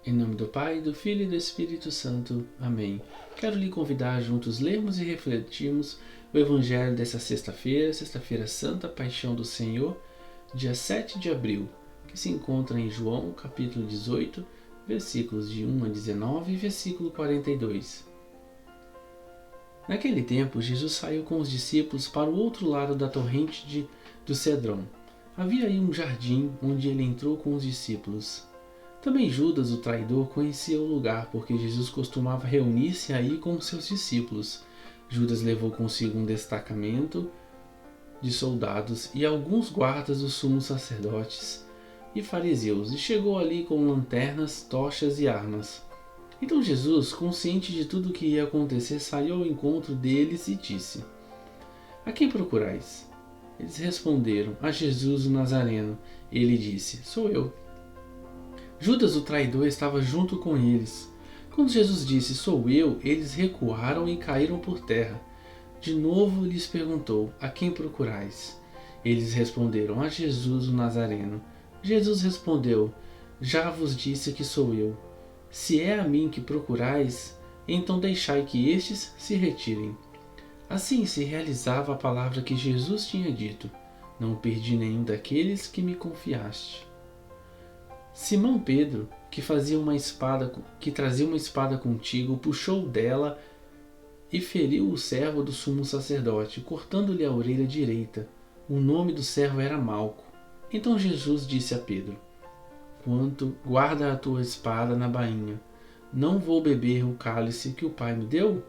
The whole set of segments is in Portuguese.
Em nome do Pai, do Filho e do Espírito Santo. Amém. Quero lhe convidar a juntos lermos e refletirmos o Evangelho dessa sexta-feira, Sexta-feira Santa, Paixão do Senhor, dia 7 de abril, que se encontra em João, capítulo 18, versículos de 1 a 19 e versículo 42. Naquele tempo, Jesus saiu com os discípulos para o outro lado da torrente do Cedrão. Havia aí um jardim onde ele entrou com os discípulos. Também Judas, o traidor, conhecia o lugar, porque Jesus costumava reunir-se aí com seus discípulos. Judas levou consigo um destacamento de soldados e alguns guardas dos sumos sacerdotes e fariseus, e chegou ali com lanternas, tochas e armas. Então Jesus, consciente de tudo o que ia acontecer, saiu ao encontro deles e disse: "A quem procurais?" Eles responderam: "A Jesus o Nazareno." Ele disse: "Sou eu." Judas, o traidor, estava junto com eles. Quando Jesus disse: "Sou eu", eles recuaram e caíram por terra. De novo lhes perguntou: "A quem procurais?" Eles responderam: "A Jesus o Nazareno." Jesus respondeu: "Já vos disse que sou eu. Se é a mim que procurais, então deixai que estes se retirem." Assim se realizava a palavra que Jesus tinha dito: "Não perdi nenhum daqueles que me confiaste." Simão Pedro, que trazia uma espada contigo, puxou dela e feriu o servo do sumo sacerdote, cortando-lhe a orelha direita. O nome do servo era Malco. Então Jesus disse a Pedro: Guarda a tua espada na bainha. Não vou beber o cálice que o Pai me deu?"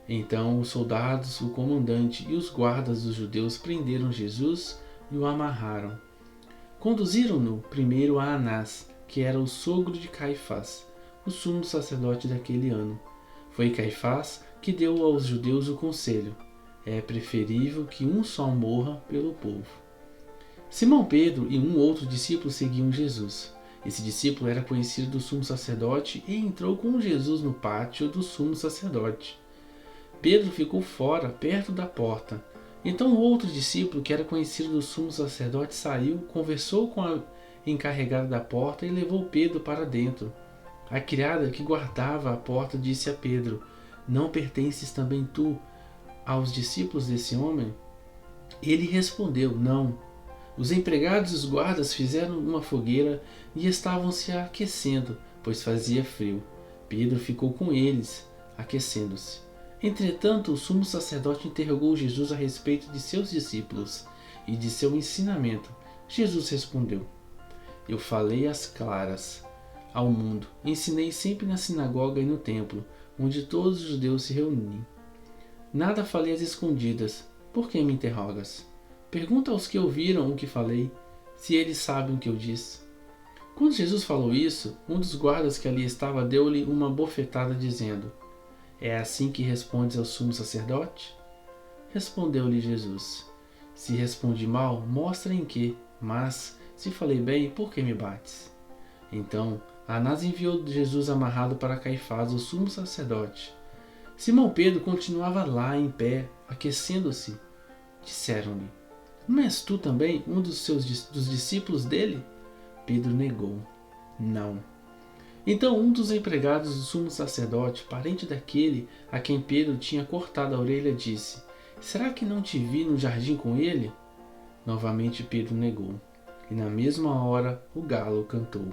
Então os soldados, o comandante e os guardas dos judeus prenderam Jesus e o amarraram. Conduziram-no primeiro a Anás, que era o sogro de Caifás, o sumo sacerdote daquele ano. Foi Caifás que deu aos judeus o conselho: é preferível que um só morra pelo povo. Simão Pedro e um outro discípulo seguiam Jesus. Esse discípulo era conhecido do sumo sacerdote e entrou com Jesus no pátio do sumo sacerdote. Pedro ficou fora, perto da porta. Então o outro discípulo, que era conhecido do sumo sacerdote, saiu, conversou com a encarregada da porta e levou Pedro para dentro. A criada que guardava a porta disse a Pedro: "Não pertences também tu aos discípulos desse homem?" Ele respondeu: "Não." Os empregados e os guardas fizeram uma fogueira e estavam se aquecendo, pois fazia frio. Pedro ficou com eles, aquecendo-se. Entretanto, o sumo sacerdote interrogou Jesus a respeito de seus discípulos e de seu ensinamento. Jesus respondeu: "Eu falei às claras ao mundo. Ensinei sempre na sinagoga e no templo, onde todos os judeus se reúnem. Nada falei às escondidas. Por que me interrogas? Pergunta aos que ouviram o que falei, se eles sabem o que eu disse." Quando Jesus falou isso, um dos guardas que ali estava deu-lhe uma bofetada, dizendo: "É assim que respondes ao sumo sacerdote?" Respondeu-lhe Jesus: "Se respondi mal, mostra em que, mas, se falei bem, por que me bates?" Então, Anás enviou Jesus amarrado para Caifás, o sumo sacerdote. Simão Pedro continuava lá em pé, aquecendo-se. Disseram-lhe: "Não és tu também um dos discípulos dele?" Pedro negou: "Não." Então um dos empregados do sumo sacerdote, parente daquele a quem Pedro tinha cortado a orelha, disse: "Será que não te vi no jardim com ele?" Novamente Pedro negou. E na mesma hora o galo cantou.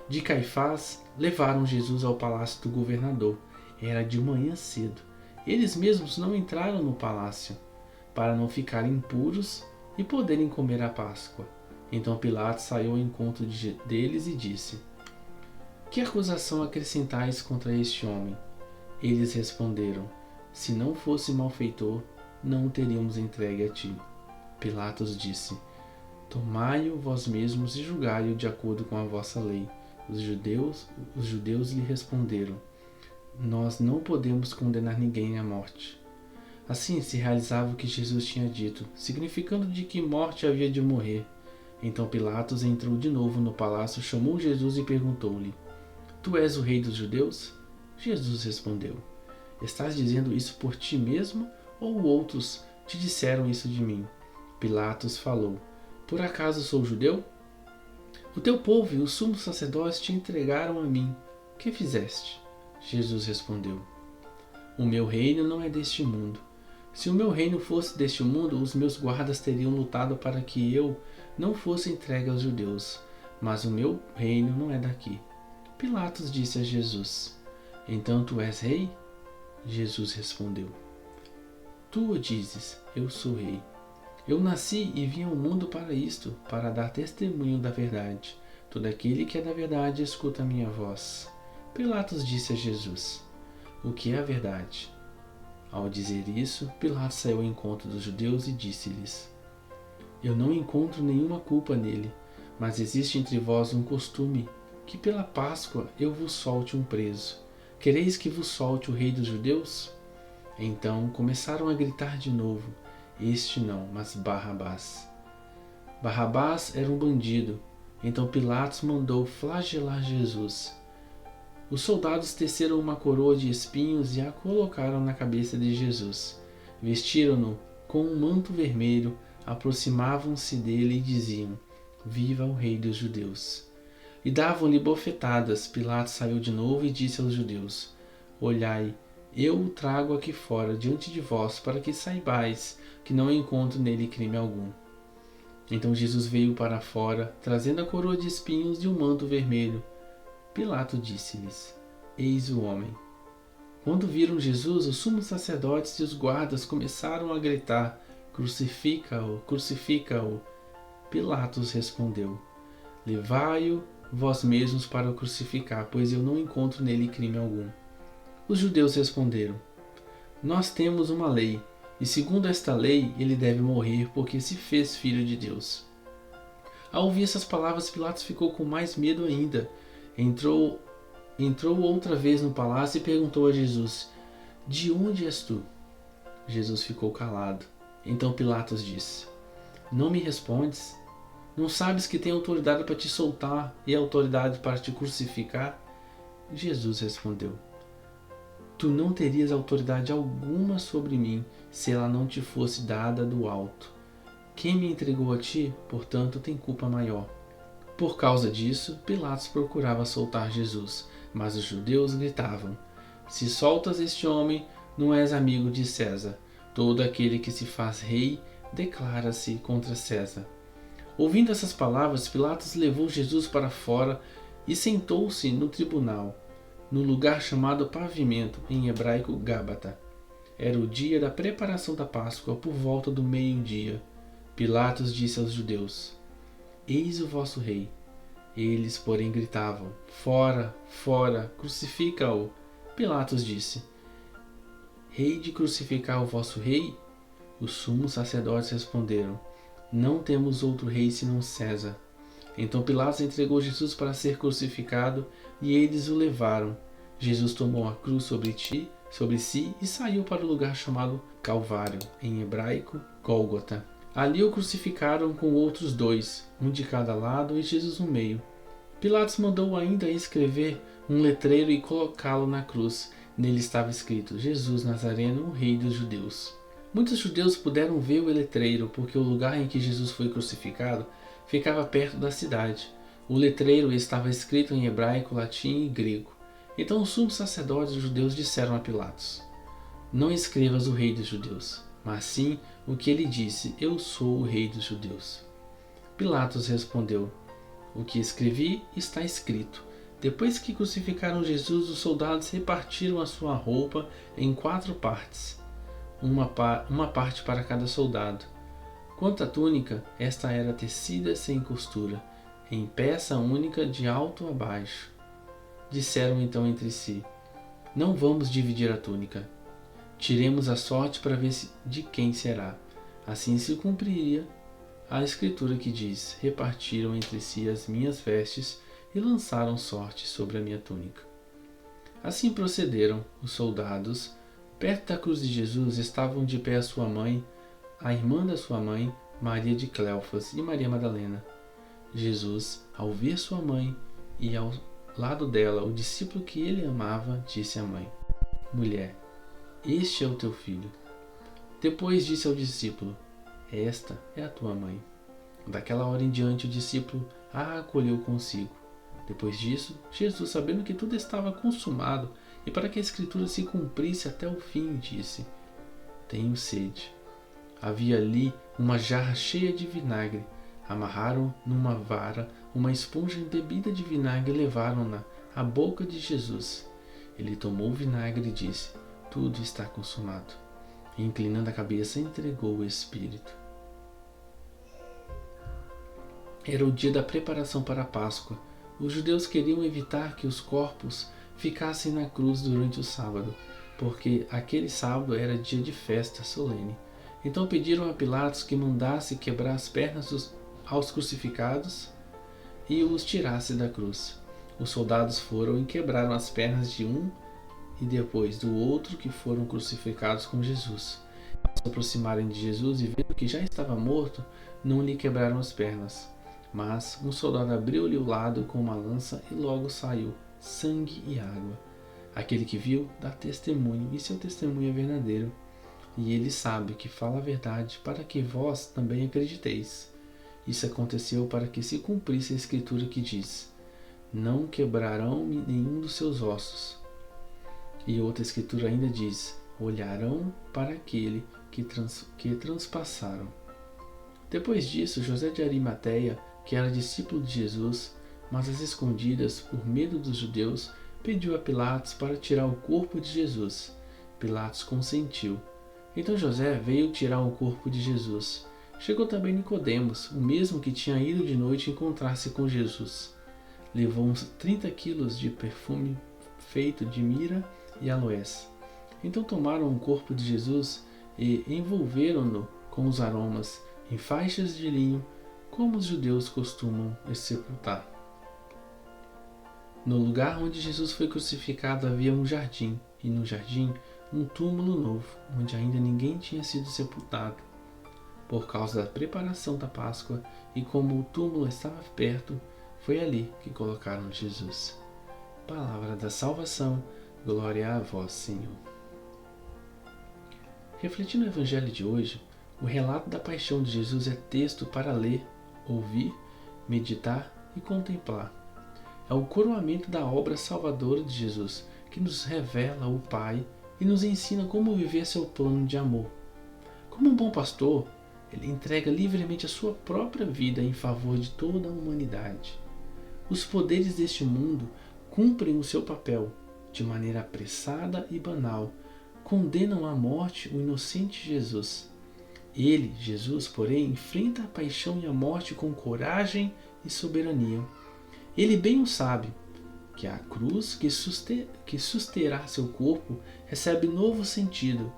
De Caifás levaram Jesus ao palácio do governador. Era de manhã cedo. Eles mesmos não entraram no palácio, para não ficarem impuros e poderem comer a Páscoa. Então Pilatos saiu ao encontro deles e disse: "Que acusação acrescentais contra este homem?" Eles responderam: "Se não fosse malfeitor, não o teríamos entregue a ti." Pilatos disse: "Tomai-o vós mesmos e julgai-o de acordo com a vossa lei." Os judeus lhe responderam: "Nós não podemos condenar ninguém à morte." Assim se realizava o que Jesus tinha dito, significando de que morte havia de morrer. Então Pilatos entrou de novo no palácio, chamou Jesus e perguntou-lhe: "Tu és o rei dos judeus?" Jesus respondeu: "Estás dizendo isso por ti mesmo, ou outros te disseram isso de mim?" Pilatos falou: "Por acaso sou judeu? O teu povo e os sumos sacerdotes te entregaram a mim. Que fizeste? Jesus respondeu: O meu reino não é deste mundo. Se o meu reino fosse deste mundo, os meus guardas teriam lutado para que eu não fosse entregue aos judeus. Mas o meu reino não é daqui. Pilatos disse a Jesus: Então tu és rei? Jesus respondeu: Tu o dizes, eu sou rei. Eu nasci e vim ao mundo para isto, para dar testemunho da verdade. Todo aquele que é da verdade escuta a minha voz. Pilatos disse a Jesus: O que é a verdade? Ao dizer isso, Pilatos saiu ao encontro dos judeus e disse-lhes: Eu não encontro nenhuma culpa nele, mas existe entre vós um costume, que pela Páscoa eu vos solte um preso. Quereis que vos solte o rei dos judeus? Então começaram a gritar de novo: Este não, mas Barrabás. Barrabás era um bandido. Então Pilatos mandou flagelar Jesus. Os soldados teceram uma coroa de espinhos e a colocaram na cabeça de Jesus. Vestiram-no com um manto vermelho, aproximavam-se dele e diziam: Viva o rei dos judeus! E davam-lhe bofetadas. Pilatos saiu de novo e disse aos judeus: Olhai, eu o trago aqui fora diante de vós, para que saibais que não encontro nele crime algum. Então Jesus veio para fora, trazendo a coroa de espinhos e o manto vermelho. Pilatos disse-lhes: Eis o homem. Quando viram Jesus, os sumos sacerdotes e os guardas começaram a gritar: Crucifica-o, crucifica-o. Pilatos respondeu: Levai-o vós mesmos para o crucificar, pois eu não encontro nele crime algum. Os judeus responderam: Nós temos uma lei, e segundo esta lei ele deve morrer porque se fez filho de Deus. Ao ouvir essas palavras, Pilatos ficou com mais medo ainda. Entrou outra vez no palácio e perguntou a Jesus: De onde és tu? Jesus ficou calado. Então Pilatos disse: Não me respondes? Não sabes que tenho autoridade para te soltar e autoridade para te crucificar? Jesus respondeu: Tu não terias autoridade alguma sobre mim se ela não te fosse dada do alto. Quem me entregou a ti, portanto, tem culpa maior. Por causa disso, Pilatos procurava soltar Jesus, mas os judeus gritavam: Se soltas este homem, não és amigo de César. Todo aquele que se faz rei declara-se contra César. Ouvindo essas palavras, Pilatos levou Jesus para fora e sentou-se no tribunal, no lugar chamado Pavimento, em hebraico Gábata. Era o dia da preparação da Páscoa, por volta do meio-dia. Pilatos disse aos judeus: Eis o vosso rei. Eles, porém, gritavam: Fora, fora, crucifica-o. Pilatos disse: Rei de crucificar o vosso rei? Os sumos sacerdotes responderam: Não temos outro rei senão César. Então Pilatos entregou Jesus para ser crucificado e eles o levaram. Jesus tomou a cruz sobre si e saiu para o lugar chamado Calvário, em hebraico Gólgota. Ali o crucificaram com outros dois, um de cada lado e Jesus no meio. Pilatos mandou ainda escrever um letreiro e colocá-lo na cruz. Nele estava escrito: Jesus Nazareno, o Rei dos Judeus. Muitos judeus puderam ver o letreiro, porque o lugar em que Jesus foi crucificado ficava perto da cidade. O letreiro estava escrito em hebraico, latim e grego. Então os sumos sacerdotes judeus disseram a Pilatos: Não escrevas o Rei dos Judeus, mas sim o que ele disse: Eu sou o Rei dos Judeus. Pilatos respondeu: O que escrevi está escrito. Depois que crucificaram Jesus, os soldados repartiram a sua roupa em 4 partes, uma parte para cada soldado. Quanto à túnica, esta era tecida sem costura, em peça única de alto a baixo. Disseram então entre si: Não vamos dividir a túnica. Tiremos a sorte para ver de quem será. Assim se cumpriria a escritura que diz: Repartiram entre si as minhas vestes e lançaram sorte sobre a minha túnica. Assim procederam os soldados. Perto da cruz de Jesus estavam de pé a sua mãe, a irmã da sua mãe, Maria de Cleofas e Maria Madalena. Jesus, ao ver sua mãe e ao lado dela o discípulo que ele amava, disse à mãe: Mulher, este é o teu filho. Depois disse ao discípulo: Esta é a tua mãe. Daquela hora em diante o discípulo a acolheu consigo. Depois disso, Jesus, sabendo que tudo estava consumado e para que a Escritura se cumprisse até o fim, disse: Tenho sede. Havia ali uma jarra cheia de vinagre. Amarraram numa vara uma esponja embebida de vinagre e levaram-na à boca de Jesus. Ele tomou o vinagre e disse: Tudo está consumado. E, inclinando a cabeça, entregou o Espírito. Era o dia da preparação para a Páscoa. Os judeus queriam evitar que os corpos ficassem na cruz durante o sábado, porque aquele sábado era dia de festa solene. Então pediram a Pilatos que mandasse quebrar as pernas aos crucificados e os tirasse da cruz. Os soldados foram e quebraram as pernas de um e depois do outro que foram crucificados com Jesus. Ao se aproximarem de Jesus e vendo que já estava morto, não lhe quebraram as pernas. Mas um soldado abriu-lhe o lado com uma lança e logo saiu sangue e água. Aquele que viu dá testemunho, e seu testemunho é verdadeiro. E ele sabe que fala a verdade, para que vós também acrediteis. Isso aconteceu para que se cumprisse a Escritura que diz: Não quebrarão nenhum dos seus ossos. E outra Escritura ainda diz: Olharão para aquele que transpassaram. Depois disso, José de Arimateia, que era discípulo de Jesus, mas às escondidas, por medo dos judeus, pediu a Pilatos para tirar o corpo de Jesus. Pilatos consentiu. Então José veio tirar o corpo de Jesus. Chegou também Nicodemos, o mesmo que tinha ido de noite encontrar-se com Jesus. Levou uns 30 quilos de perfume feito de mirra e aloés. Então tomaram o corpo de Jesus e envolveram-no com os aromas em faixas de linho, como os judeus costumam sepultar. No lugar onde Jesus foi crucificado havia um jardim, e no jardim um túmulo novo, onde ainda ninguém tinha sido sepultado. Por causa da preparação da Páscoa, e como o túmulo estava perto, foi ali que colocaram Jesus. Palavra da salvação, glória a vós, Senhor. Refletindo no Evangelho de hoje, o relato da paixão de Jesus é texto para ler, ouvir, meditar e contemplar. É o coroamento da obra salvadora de Jesus, que nos revela o Pai e nos ensina como viver seu plano de amor. Como um bom pastor, ele entrega livremente a sua própria vida em favor de toda a humanidade. Os poderes deste mundo cumprem o seu papel de maneira apressada e banal, condenam à morte o inocente Jesus. Ele, Jesus, porém, enfrenta a paixão e a morte com coragem e soberania. Ele bem o sabe, que a cruz que susterá seu corpo recebe novo sentido.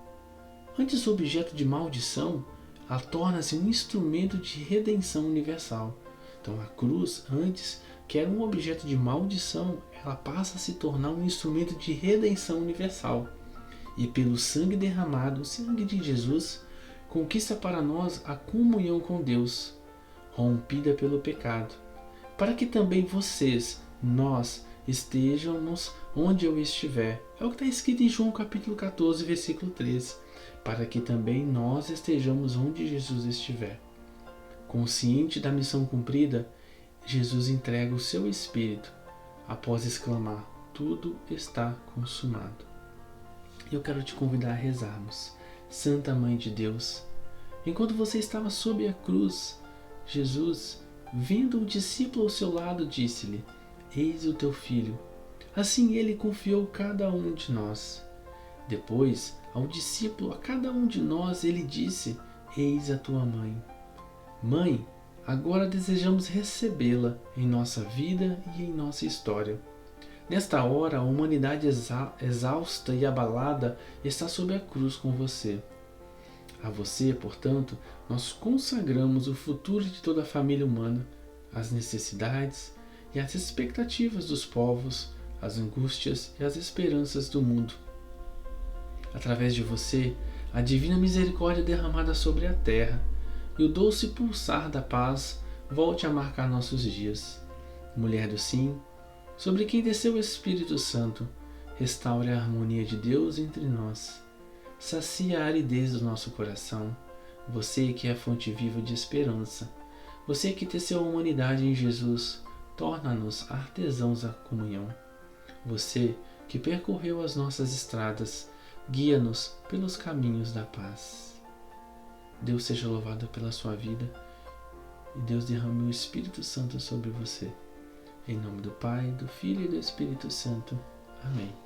Antes objeto de maldição, ela torna-se um instrumento de redenção universal. Então a cruz, antes que era um objeto de maldição, ela passa a se tornar um instrumento de redenção universal. E pelo sangue derramado, o sangue de Jesus, conquista para nós a comunhão com Deus, rompida pelo pecado, para que também vocês, nós, estejamos onde eu estiver. É o que está escrito em João capítulo 14, versículo 13. Para que também nós estejamos onde Jesus estiver. Consciente da missão cumprida, Jesus entrega o seu Espírito, após exclamar: tudo está consumado. Eu quero te convidar a rezarmos. Santa Mãe de Deus, enquanto você estava sob a cruz, Jesus, vendo um discípulo ao seu lado, disse-lhe: Eis o teu filho. Assim ele confiou cada um de nós. Depois, ao discípulo, a cada um de nós, ele disse: Eis a tua mãe. Mãe, agora desejamos recebê-la em nossa vida e em nossa história. Nesta hora, a humanidade exausta e abalada está sob a cruz com você. A você, portanto, nós consagramos o futuro de toda a família humana, as necessidades e as expectativas dos povos, as angústias e as esperanças do mundo. Através de você, a divina misericórdia derramada sobre a terra e o doce pulsar da paz volte a marcar nossos dias. Mulher do sim, sobre quem desceu o Espírito Santo, restaure a harmonia de Deus entre nós. Sacia a aridez do nosso coração, você que é a fonte viva de esperança. Você que teceu a humanidade em Jesus, torna-nos artesãos da comunhão. Você que percorreu as nossas estradas, guia-nos pelos caminhos da paz. Deus seja louvado pela sua vida e Deus derrame o Espírito Santo sobre você. Em nome do Pai, do Filho e do Espírito Santo. Amém.